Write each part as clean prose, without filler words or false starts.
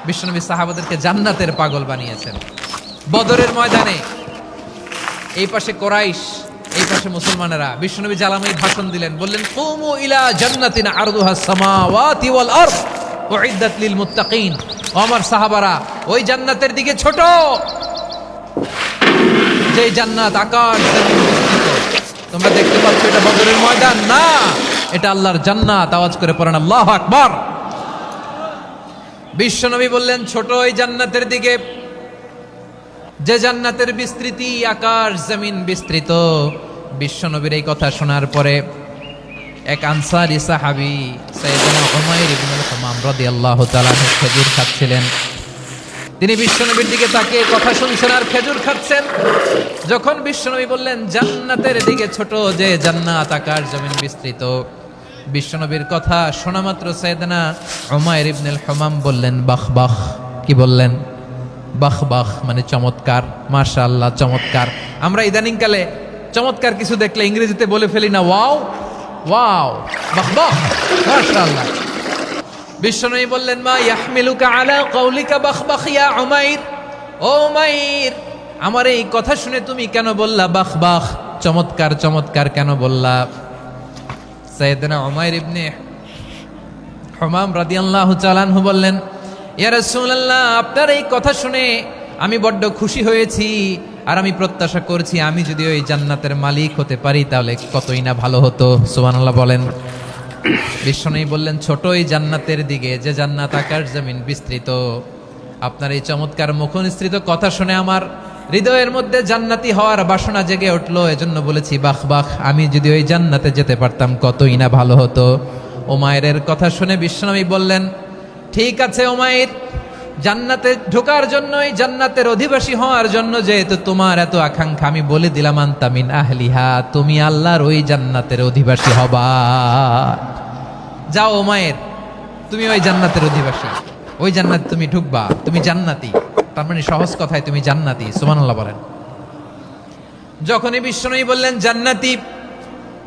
বিশ্বনবী সাহাবাদেরকে জান্নাতের পাগল বানিয়েছেন। বদরের ময়দানে এই পাশে কোরাইশ, এই পাশে মুসলমানেরা, বিশ্বনবী জ্বালাময়ী ভাষণ দিলেন, বললেন কুমু ইলা জান্নাতিন আরদুহাস সামাওয়াতি ওয়াল আরদ উইদ্দাত লিল মুত্তাকিন। ও আমার সাহাবারা, ওই জান্নাতের দিকে ছোট, যে জান্নাত আকাশ জমিন বিস্তৃত। তোমরা দেখতে পাচ্ছ এটা বদরের ময়দান না, এটা আল্লাহর জান্নাত। আওয়াজ করে পড়েন আল্লাহু আকবার। বিশ্বনবী বললেন ছোট ওই জান্নাতের দিকে, যে জান্নাতের বিস্তৃতি আকাশ জমিন বিস্তৃত। বিশ্বনবীর এই কথা শোনার পরে এক আনসারী সাহাবী সাইয়েদনা উমাইর ইবনুল হামাম রাদিয়াল্লাহু তাআলা খেজুর খাচ্ছিলেন। তিনি বিশ্বনবীর দিকে তাকিয়ে কথা শুনছেন আর খেজুর খাচ্ছেন। যখন বিশ্বনবী বললেন জান্নাতের দিকে ছোট, যে জান্নাত আকাশ জমিন বিস্তৃত, বিশ্বনবীর কথা শোনা মাত্র সাইয়েদনা উমাইর ইবনুল হামাম বললেন বাহ বাহ। কি বললেন? বাহ বাহ মানে চমৎকার, মাশাআল্লাহ চমৎকার। আমরা ইদানিং কালে চমৎকার কিছু দেখলে ইংরেজিতে বলে ফেলি না ওয়াও ওয়াও, বাহ বাহ, মাশাআল্লাহ। বিশ্বনবী বললেন মা ইয়াহমিলুকা আলা কওলিকা বাহ বাহ ইয়া উমাইর। ও উমাইর, আমার এই কথা শুনে তুমি কেন বললা বাহ বাহ, চমৎকার চমৎকার কেন বললা? সাইয়েদনা উমাইর ইবনে হামাম রাদিয়াল্লাহু তাআলা আনহু বললেন ইয়া রাসূলুল্লাহ, আপনার এই কথা শুনে আমি বড্ড খুশি হয়েছি, আর আমি প্রত্যাশা করছি আমি যদি ওই জান্নাতের মালিক হতে পারি তাহলে কতই না ভালো হতো। সুবহানাল্লাহ বলেন। বিশ্বনবী বললেন ছোট এই জান্নাতের দিকে, যে জান্নাত আকাশ জমিন বিস্তৃত। আপনার এই চমৎকার মুখনিসৃত কথা শুনে আমার হৃদয়ের মধ্যে জান্নাতি হওয়ার বাসনা জেগে উঠলো, এজন্য বলেছি বাহ বাহ, আমি যদি ওই জান্নাতে যেতে পারতাম কতই না ভালো হতো। উমাইরের কথা শুনে বিশ্বনবী বললেন ঠিক আছে উমাইর, জান্নাতে ঢোকার জন্য, এই জান্নাতের অধিবাসী হওয়ার জন্য যেহেতু তোমার এত আকাঙ্ক্ষা, আমি বলে দিলাম আনতা মিন আহলিহা, তুমি আল্লাহর ওই জান্নাতের অধিবাসী হবা। যাও উমাইর, তুমি ওই জান্নাতের অধিবাসী, ওই জান্নাতে তুমি ঢুকবা, তুমি জান্নাতি। তার মানে সহজ কথায় তুমি জান্নাতি। সুবহানাল্লাহ বলেন। যখনই বিশ্বনবী বললেন জান্নাতি,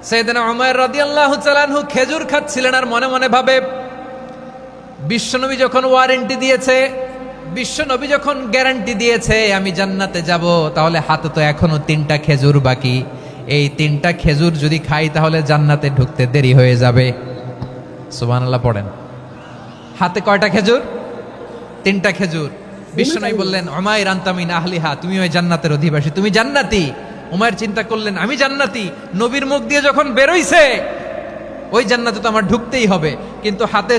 সাইয়েদনা উমাইর রাদিয়াল্লাহু তাআলা আনহু খেজুর খাচ্ছিলেন আর মনে মনে ভাবে বিশ্বনবী যখন ওয়ারেন্টি দিয়েছে, বিশ্বনবী যখন গ্যারান্টি দিয়েছে আমি জান্নাতে যাব, তাহলে হাতে তো এখনো 3টা খেজুর বাকি। এই 3টা খেজুর যদি খাই তাহলে জান্নাতে ঢুকতে দেরি হয়ে যাবে। সুবহানাল্লাহ পড়েন। হাতে কয়টা খেজুর? 3টা খেজুর। বিশ্বনবী বললেন উমাইর আনতা মিন আহলিহা, তুমি ওই জান্নাতের অধিবাসী, তুমি জান্নাতি। উমাইর চিন্তা করলেন আমি জান্নাতি, নবীর মুখ দিয়ে যখন বেরোইছে ওই জান্নাতে তো আমার ঢুকতেই হবে, কিন্তু হাতে